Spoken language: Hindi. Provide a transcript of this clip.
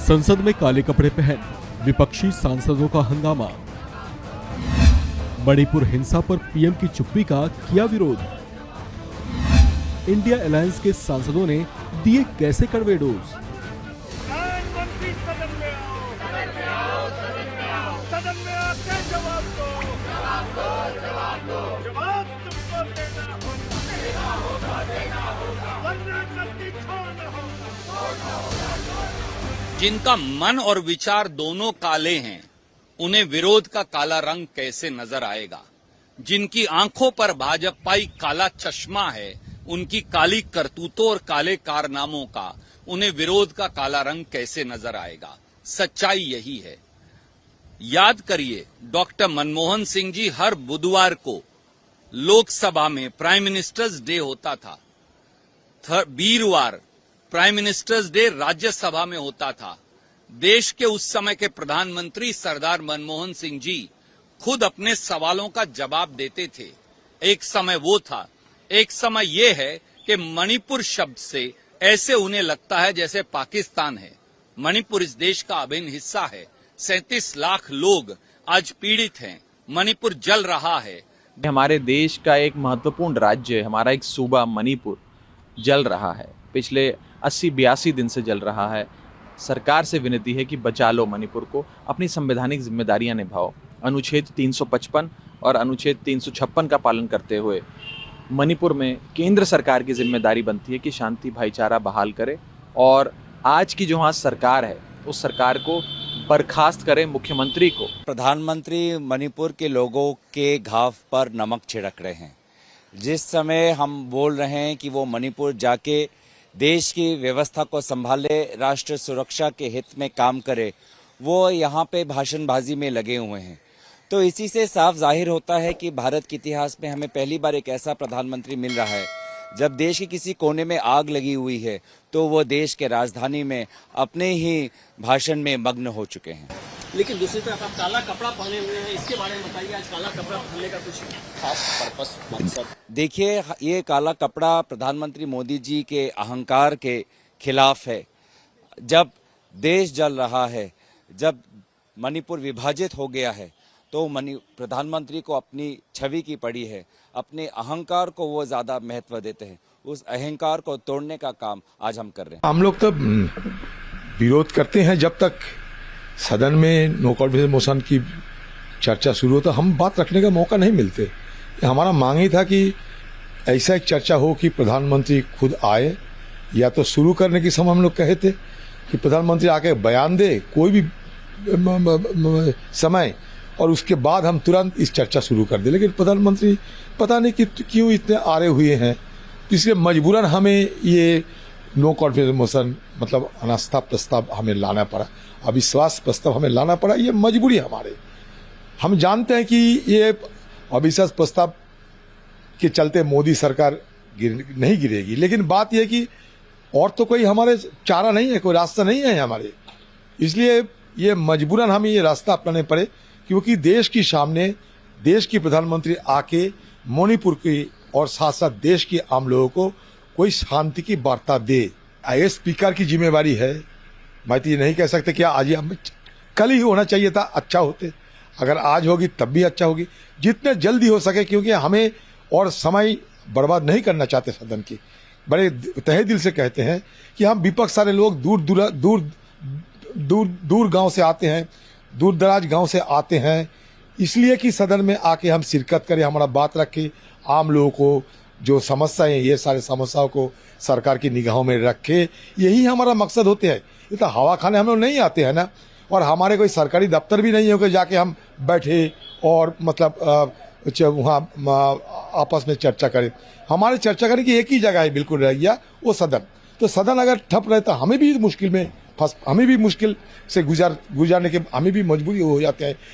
संसद में काले कपड़े पहन विपक्षी सांसदों का हंगामा। मणिपुर हिंसा पर पीएम की चुप्पी का किया विरोध। इंडिया अलायंस के सांसदों ने दिए कैसे कड़वे डोज। प्रधानमंत्री सदन में आओ, सदन में आके जवाब दो, जवाब तुमको देना होगा, वरना नकली छोड़ना होगा। जिनका मन और विचार दोनों काले हैं, उन्हें विरोध का काला रंग कैसे नजर आएगा। जिनकी आंखों पर भाजपाई काला चश्मा है, उनकी काली करतूतों और काले कारनामों का उन्हें विरोध का काला रंग कैसे नजर आएगा। सच्चाई यही है। याद करिए, डॉक्टर मनमोहन सिंह जी हर बुधवार को लोकसभा में प्राइम मिनिस्टर्स डे होता था। वीरवार प्राइम मिनिस्टर्स डे राज्यसभा में होता था। देश के उस समय के प्रधानमंत्री सरदार मनमोहन सिंह जी खुद अपने सवालों का जवाब देते थे। एक समय वो था। एक समय ये है कि मणिपुर शब्द से ऐसे उन्हें लगता है जैसे पाकिस्तान है। मणिपुर इस देश का अभिन्न हिस्सा है। 37 लाख लोग आज पीड़ित हैं। मणिपुर जल रहा है। हमारे देश का एक महत्वपूर्ण राज्य, हमारा एक सूबा मणिपुर जल रहा है। पिछले 80-82 दिन से जल रहा है। सरकार से विनती है कि बचा लो मणिपुर को, अपनी संवैधानिक जिम्मेदारियां निभाओ। अनुच्छेद 355 और अनुच्छेद 356 का पालन करते हुए मणिपुर में केंद्र सरकार की जिम्मेदारी बनती है कि शांति भाईचारा बहाल करे और आज की जो वहाँ सरकार है उस सरकार को बर्खास्त करे, मुख्यमंत्री को। प्रधानमंत्री मणिपुर के लोगों के घाव पर नमक छिड़क रहे हैं। जिस समय हम बोल रहे हैं कि वो मणिपुर जाके देश की व्यवस्था को संभाले, राष्ट्र सुरक्षा के हित में काम करे, वो यहाँ पे भाषणबाजी में लगे हुए हैं। तो इसी से साफ जाहिर होता है कि भारत के इतिहास में हमें पहली बार एक ऐसा प्रधानमंत्री मिल रहा है जब देश के किसी कोने में आग लगी हुई है तो वो देश के राजधानी में अपने ही भाषण में मग्न हो चुके हैं। लेकिन दूसरी तरफ आप काला कपड़ा पहने हुए हैं, इसके बारे में बताइए। आज काला कपड़ा पहनने का कुछ खास पर्पस, मकसद? देखिए, ये काला कपड़ा प्रधानमंत्री मोदी जी के अहंकार के खिलाफ है। जब देश जल रहा है, जब मणिपुर विभाजित हो गया है, तो प्रधानमंत्री को अपनी छवि की पड़ी है। अपने अहंकार को वो ज्यादा महत्व देते हैं। उस अहंकार को तोड़ने का काम आज हम कर रहे हैं। हम लोग तो विरोध करते हैं जब तक सदन में नो कॉन्फिडेंस मोशन की चर्चा शुरू हो तो हम बात रखने का मौका नहीं मिलते। हमारा मांग ही था कि ऐसा एक चर्चा हो कि प्रधानमंत्री खुद आए, या तो शुरू करने के समय हम लोग कहे थे कि प्रधानमंत्री आके बयान दे कोई भी समय, और उसके बाद हम तुरंत इस चर्चा शुरू कर दे। लेकिन प्रधानमंत्री पता नहीं कि क्यों इतने आरे हुए हैं, इसलिए मजबूरन हमें ये नो कॉन्फिडेंस मोशन मतलब अनास्था प्रस्ताव हमें लाना पड़ा, अविश्वास प्रस्ताव हमें लाना पड़ा। ये मजबूरी हमारे। हम जानते हैं कि ये अविश्वास प्रस्ताव के चलते मोदी सरकार नहीं गिरेगी, लेकिन बात यह कि और तो कोई हमारे चारा नहीं है, कोई रास्ता नहीं है हमारे। इसलिए ये मजबूरन हमें ये रास्ता अपनाने पड़े, क्योंकि देश के सामने देश की प्रधानमंत्री आके मणिपुर की और साथ साथ देश के आम लोगों को कोई शांति की वार्ता दे। ये स्पीकर की जिम्मेवारी है। मैं तो ये नहीं कह सकते कि आज ही, कल ही होना चाहिए था, अच्छा होते। अगर आज होगी तब भी अच्छा होगी, जितने जल्दी हो सके, क्योंकि हमें और समय बर्बाद नहीं करना चाहते सदन की। बड़े तहे दिल से कहते हैं कि हम विपक्ष सारे लोग दूर गांव से आते हैं, दूर दराज गांव से आते हैं, इसलिए कि सदन में आके हम शिरकत करें, हमारा बात रखें, आम लोगों को जो समस्याएं, ये सारे समस्याओं को सरकार की निगाहों में रखे। यही हमारा मकसद होते हैं। ये तो हवा खाने हम लोग नहीं आते हैं ना, और हमारे कोई सरकारी दफ्तर भी नहीं हो कि जाके हम बैठे और मतलब वहाँ आपस में चर्चा करें। हमारे चर्चा करने की एक ही जगह है, बिल्कुल रह गया वो सदन। तो सदन अगर ठप रहे तो हमें भी मुश्किल से गुजारने के हमें भी मजबूरी हो जाते हैं।